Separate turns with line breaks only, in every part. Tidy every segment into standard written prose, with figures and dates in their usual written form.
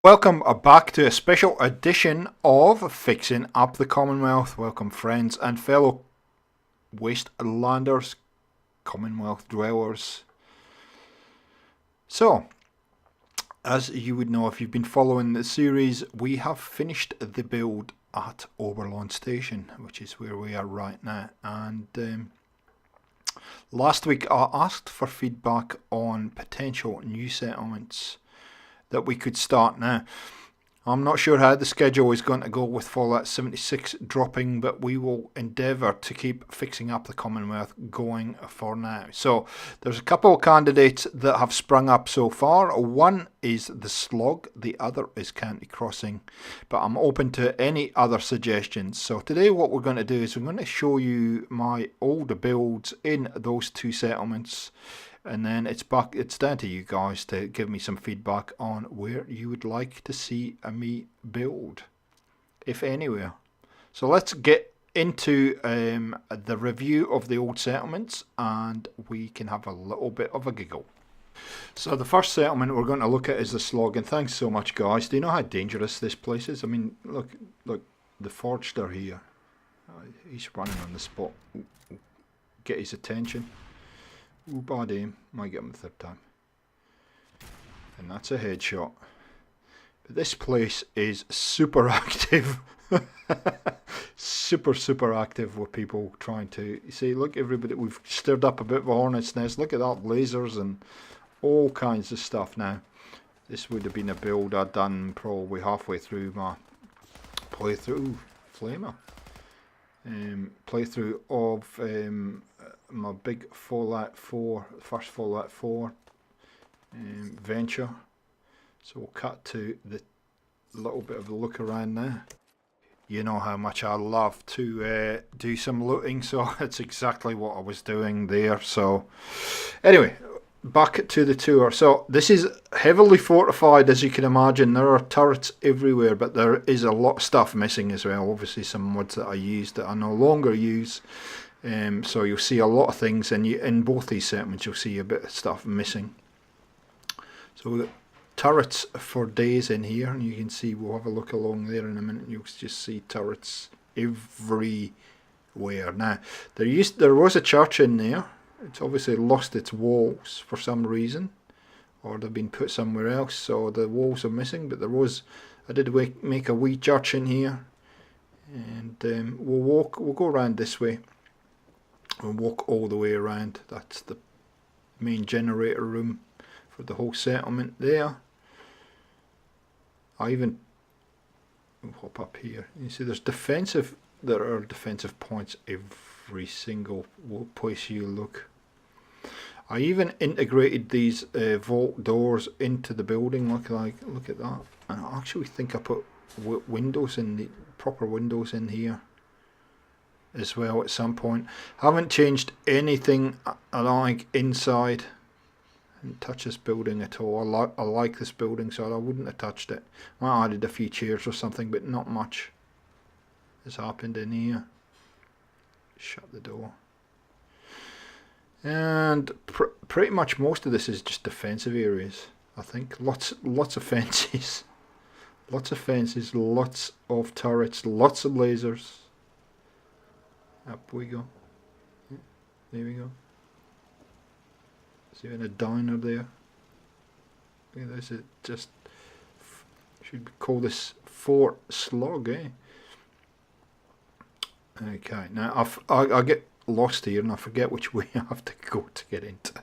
Welcome back to a special edition of Fixing Up the Commonwealth. Welcome friends and fellow wastelanders, Commonwealth dwellers. So, as you would know if you've been following the series, we have finished the build at Oberlawn Station, which is where we are right now. And last week I asked for feedback on potential new settlements that we could start now. I'm not sure how the schedule is going to go with Fallout 76 dropping, but we will endeavour to keep fixing up the Commonwealth going for now. So there's a couple of candidates that have sprung up so far. One is the Slog, the other is County Crossing, but I'm open to any other suggestions. So today what we're going to do is we're going to show you my older builds in those two settlements. And then it's down to you guys to give me some feedback on where you would like to see me build, if anywhere. So let's get into the review of the old settlements, and we can have a little bit of a giggle. So the first settlement we're going to look at is the Slog, and thanks so much guys. Do you know how dangerous this place is? I mean, look, the Forger here. He's running on the spot. Get his attention. Ooh, bad aim. Might get him the third time. And that's a headshot. But this place is super active. super active with people trying to... You see, look, everybody, we've stirred up a bit of a hornet's nest. Look at that, lasers and all kinds of stuff now. This would have been a build I'd done probably halfway through my playthrough. Flamer. Playthrough of... my big Fallout 4, first Fallout 4 venture. So we'll cut to the little bit of a look around now. You know how much I love to do some looting, so it's exactly what I was doing there. So anyway, back to the tour. So this is heavily fortified, as you can imagine. There are turrets everywhere, but there is a lot of stuff missing as well. Obviously some mods that I used that I no longer use. So you'll see a lot of things, and in both these settlements you'll see a bit of stuff missing. So we've got turrets for days in here, and you can see, we'll have a look along there in a minute, you'll just see turrets everywhere. Now there was a church in there. It's obviously lost its walls for some reason, or they've been put somewhere else, so the walls are missing. But I did make a wee church in here, and we'll go around this way. We'll walk all the way around. That's the main generator room for the whole settlement there. I even hop up here. You see there are defensive points every single place you look. I even integrated these vault doors into the building. Look at that. And I actually think I put windows in, the proper windows in here as well at some point. Haven't changed anything I like inside. Didn't touch this building at all. I like this building, so I wouldn't have touched it. I added a few chairs or something, but not much has happened in here. Shut the door. And pretty much most of this is just defensive areas, I think. Lots of fences. Lots of fences, lots of turrets, lots of lasers. Up we go. Yeah, there we go. See, in a diner there. Look at this. It just should call this Fort Slog, eh? Okay. Now I get lost here and I forget which way I have to go to get into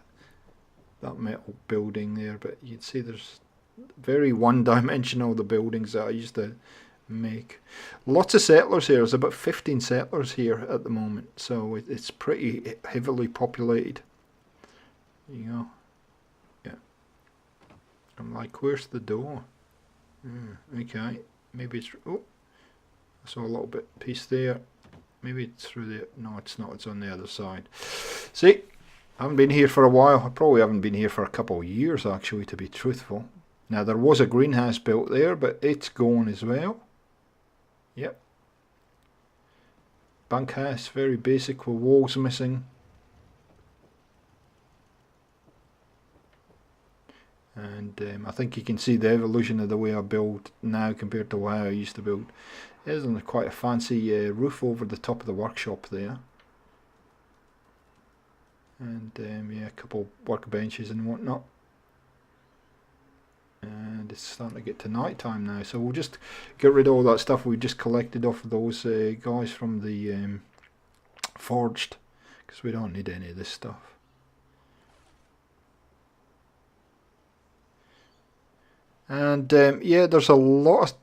that metal building there. But you can see there's very one-dimensional, the buildings that I used to make. Lots of settlers here. There's about 15 settlers here at the moment, so it's pretty heavily populated. There you go. Yeah. I'm like, where's the door? Okay, maybe it's... Oh, I saw a little bit piece there. Maybe it's through the... No, it's not. It's on the other side. See, I haven't been here for a while. I probably haven't been here for a couple of years, actually, to be truthful. Now, there was a greenhouse built there, but it's gone as well. Yep. Bunkhouse, very basic, with walls missing. And I think you can see the evolution of the way I build now compared to how I used to build. There's quite a fancy roof over the top of the workshop there. And yeah, a couple workbenches and whatnot. And it's starting to get to night time now, so we'll just get rid of all that stuff we just collected off of those guys from the forged, because we don't need any of this stuff. And yeah, there's a lot of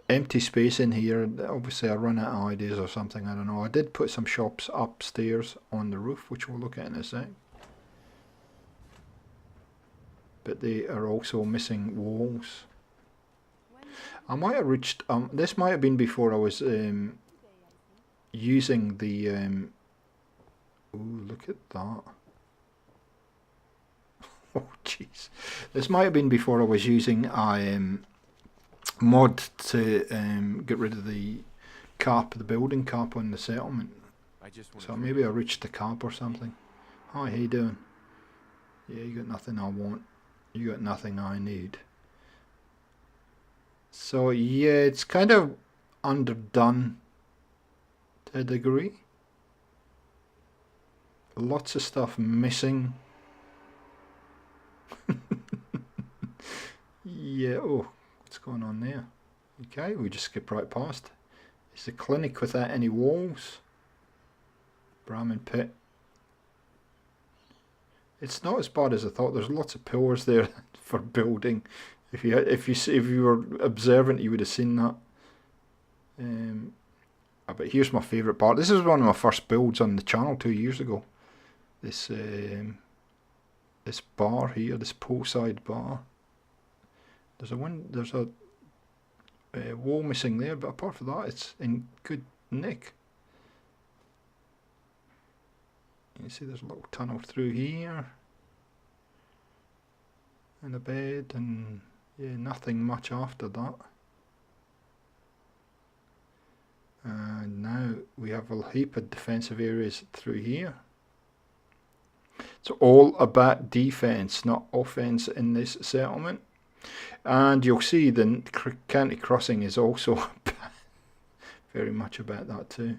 empty space in here. Obviously I run out of ideas or something, I don't know. I did put some shops upstairs on the roof, which we'll look at in a sec. But they are also missing walls. I might have reached, this might have been before I was using the, ooh, look at that. Oh jeez. This might have been before I was using a mod to get rid of the cap, the building cap on the settlement. So maybe I reached the cap or something. Hi, how you doing? Yeah, you got nothing I want. You got nothing I need. So yeah, it's kind of underdone to a degree. Lots of stuff missing. Yeah, oh, what's going on there? Okay, we just skip right past. It's a clinic without any walls. Brahmin pit. It's not as bad as I thought. There's lots of pillars there for building. If you were observant, you would have seen that. But here's my favourite part. This is one of my first builds on the channel 2 years ago. This this bar here, this poolside bar. There's a wall missing there, but apart from that, it's in good nick. You see there's a little tunnel through here, and a bed, and yeah, nothing much after that. And now we have a heap of defensive areas through here. It's all about defense, not offense in this settlement. And you'll see the county crossing is also very much about that too.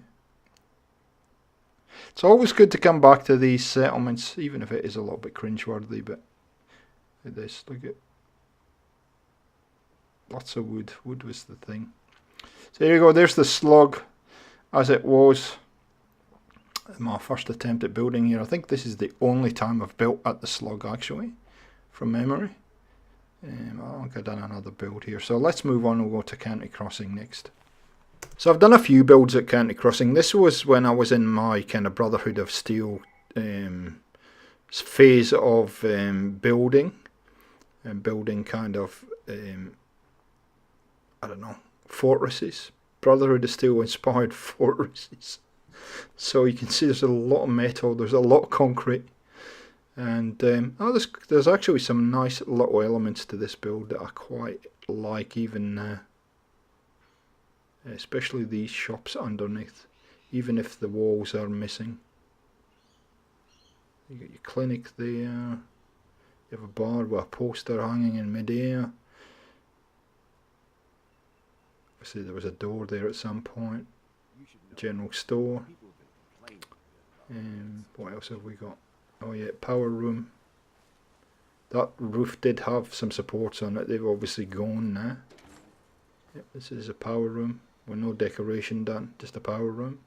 It's always good to come back to these settlements, even if it is a little bit cringeworthy. But this, look at lots of wood. Wood was the thing. So there you go. There's the slug, as it was my first attempt at building here. I think this is the only time I've built at the slug, actually, from memory. I think I've done another build here. So let's move on. We'll go to County Crossing next. So I've done a few builds at County Crossing. This was when I was in my kind of Brotherhood of Steel phase of building. And building kind of, I don't know, fortresses. Brotherhood of Steel inspired fortresses. So you can see there's a lot of metal, there's a lot of concrete. And there's actually some nice little elements to this build that I quite like, even especially these shops underneath, even if the walls are missing. You got your clinic there, you have a bar with a poster hanging in mid-air. Obviously there was a door there at some point. General store. What else have we got? Oh yeah, power room. That roof did have some supports on it. They've obviously gone now. Yep, this is a power room with no decoration done, just a power room.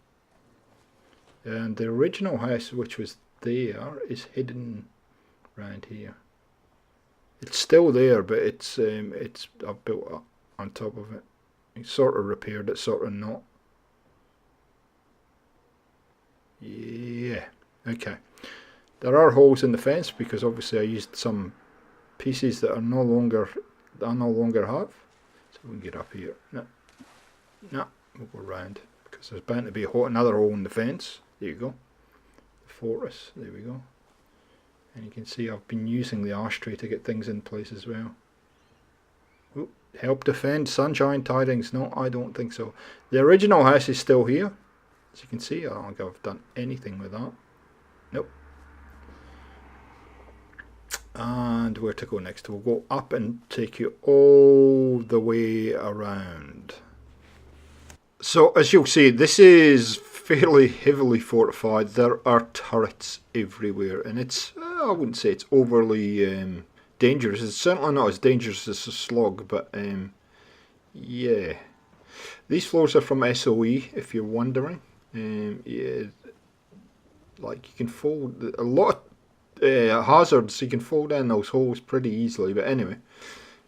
And the original house, which was there, is hidden around here. It's still there, but it's I've built up on top of it. It's sort of repaired it, sort of not. Yeah, okay. There are holes in the fence because obviously I used some pieces that I no longer have. So we can get up here. No, we'll go round because there's bound to be another hole in the fence. There you go. The fortress. There we go. And you can see I've been using the ashtray to get things in place as well. Ooh, help defend sunshine tidings. No, I don't think so. The original house is still here. As you can see, I don't think I've done anything with that. Nope. And where to go next? We'll go up and take you all the way around. So as you'll see, this is fairly heavily fortified. There are turrets everywhere, and it's, I wouldn't say it's overly dangerous. It's certainly not as dangerous as a slug, but yeah. These floors are from SOE, if you're wondering. Yeah, like you can fold a lot of hazards. You can fold in those holes pretty easily. But anyway,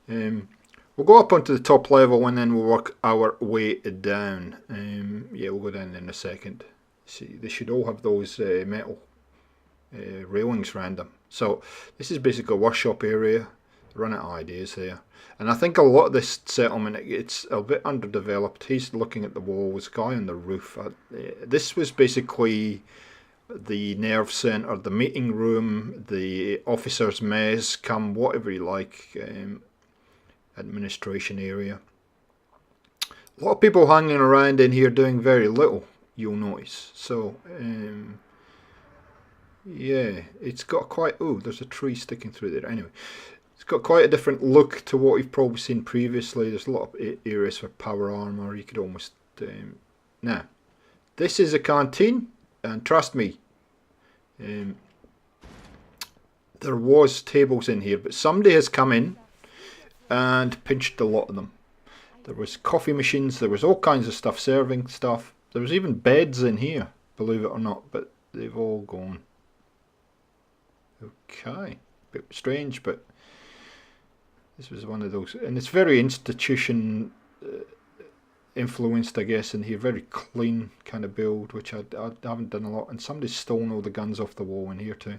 we'll go up onto the top level and then we'll work our way down. Yeah, we'll go down in a second. See, they should all have those metal railings around them. So this is basically a workshop area. Run out of ideas there. And I think a lot of this settlement, it's a bit underdeveloped. He's looking at the walls, guy on the roof. This was basically the nerve centre, the meeting room, the officers' mess, come whatever you like, administration area. A lot of people hanging around in here doing very little, you'll notice. So, yeah, it's got quite, oh, there's a tree sticking through there. Anyway, it's got quite a different look to what you've probably seen previously. There's a lot of areas for power armor. You could almost... now, this is a canteen, and trust me, there was tables in here, but somebody has come in and pinched a lot of them. There was coffee machines, there was all kinds of stuff, serving stuff. There was even beds in here, believe it or not, but they've all gone. Okay, bit strange, but this was one of those, and it's very institution influenced, I guess, in here. Very clean kind of build, which I haven't done a lot. And somebody's stolen all the guns off the wall in here too.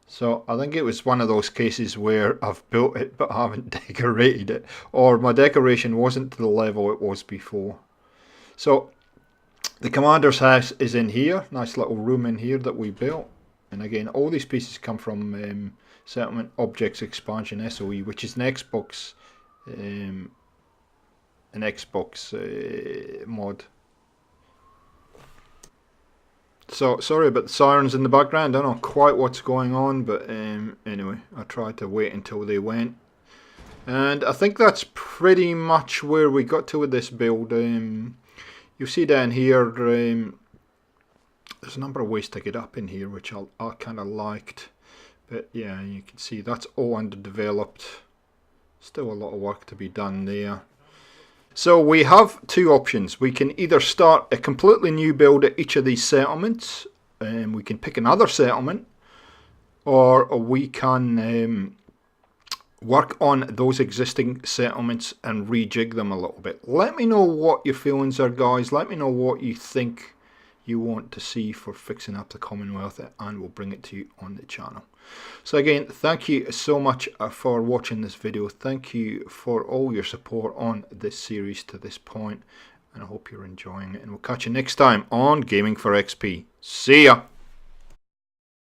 So I think it was one of those cases where I've built it but I haven't decorated it, or my decoration wasn't to the level it was before. So the commander's house is in here. Nice little room in here that we built. And again, all these pieces come from Settlement Objects Expansion SOE, which is an Xbox mod. So sorry about the sirens in the background. I don't know quite what's going on, but anyway, I tried to wait until they went. And I think that's pretty much where we got to with this build. You'll see down here, there's a number of ways to get up in here, which I kind of liked. But yeah, you can see that's all underdeveloped. Still a lot of work to be done there. So we have two options. We can either start a completely new build at each of these settlements, and we can pick another settlement, or we can work on those existing settlements and rejig them a little bit. Let me know what your feelings are, guys. Let me know what you think you want to see for fixing up the Commonwealth, and we'll bring it to you on the channel. So again, thank you so much for watching this video. Thank you for all your support on this series to this point, and I hope you're enjoying it, and we'll catch you next time on Gaming for XP. See ya!